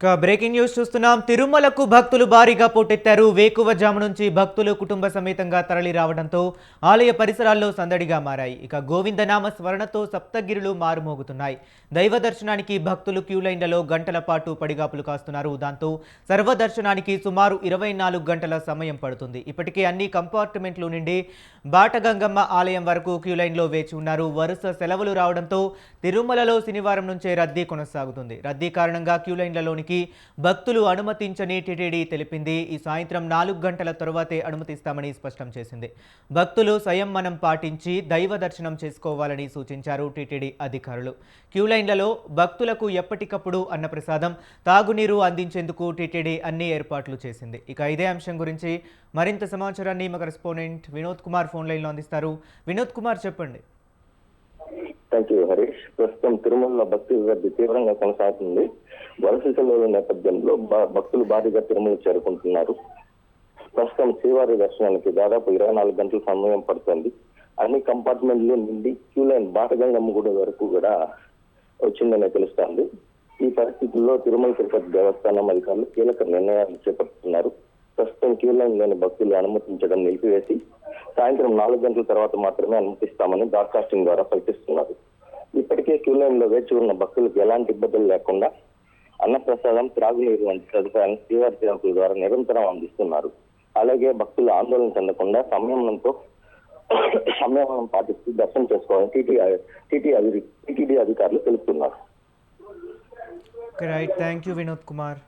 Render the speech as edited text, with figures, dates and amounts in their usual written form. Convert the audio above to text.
Breaking news చూస్తున్నాం. తిరుమలకు భక్తులు భారీగా పోటెత్తారు. వేకువజాము నుంచి భక్తులు కుటుంబ సమేతంగా తరలి రావడంతో ఆలయ పరిసరాల్లో సందడిగా మారాయి. గోవిందనామ స్మరణతో సప్తగిరులు మారుమోగుతున్నాయి. దైవ దర్శనానికి భక్తులు క్యూ లైన్లలో గంటల పాటు పడిగాపులు కాస్తున్నారు. దాంతో సర్వదర్శనానికి సుమారు 24 గంటల సమయం పడుతుంది. ఇప్పటికే అన్ని కంపార్ట్మెంట్లు నుండి బాటగంగమ్మ ఆలయం వరకు క్యూ లైన్లో వేచి ఉన్నారు. వరుస సెలవులు రావడంతో తిరుమలలో శనివారం నుంచే రద్దీ కొనసాగుతుంది. రద్దీ కారణంగా క్యూ లైన్లలోని భక్తులు అనుమతించని టీటీడీ తెలిపింది. ఈ సాయంత్రం 4 గంటల తరువాతే అనుమతిస్తామని స్పష్టం చేసింది. భక్తులు సంయమనం పాటించి దైవ దర్శనం చేసుకోవాలని సూచించారు టీటీడీ అధికారులు. క్యూ లైన్లలో భక్తులకు ఎప్పటికప్పుడు అన్నప్రసాదం, తాగునీరు అందించేందుకు టీటీడీ అన్ని ఏర్పాట్లు చేసింది. ఇదే అంశం గురించి మరింత సమాచారాన్ని మా కరెస్పాండెంట్ వినోద్ కుమార్ ఫోన్ లైన్లో అందిస్తారు. వినోద్ కుమార్, చెప్పండి. Thank you Harish. ప్రస్తుతం తిరుమలలో భక్తి రద్దీ తీవ్రంగా కొనసాగుతుంది. వలస సెలవుల నేపథ్యంలో భక్తులు భారీగా తిరుమల చేరుకుంటున్నారు. ప్రస్తుతం శ్రీవారి దర్శనానికి దాదాపు 24 గంటల సమయం పడుతుంది. అన్ని కంపార్ట్మెంట్లు నుండి క్యూ లైన్ బాటగంగమ్మ గుడి వరకు కూడా వచ్చిందనే తెలుస్తోంది. ఈ పరిస్థితుల్లో తిరుమల తిరుపతి దేవస్థానం అధికారులు కీలక నిర్ణయాలు చేపడుతున్నారు. ప్రస్తుతం క్యూ లైన్ లోని భక్తులు అనుమతించడం నిలిపివేసి సాయంత్రం 4 గంటల తర్వాత మాత్రమే అనుమతిస్తామని బ్రాడ్కాస్టింగ్ ద్వారా ప్రకటిస్తున్నారు. ఇప్పటికే క్యూ లైన్ లో వేచి ఉన్న భక్తులకు ఎలాంటి ఇబ్బందులు లేకుండా అన్నప్రసాదం, త్రాగునీరు వంటి సదుపాయాలను శ్రీవారి సేవకుల ద్వారా నిరంతరం అందిస్తున్నారు. అలాగే భక్తులు ఆందోళన చెందకుండా సంయమనం పాటిస్తూ దర్శనం చేసుకోవాలని టీటీడీ అధికారులు తెలుపుతున్నారు. Thank you Vinod Kumar.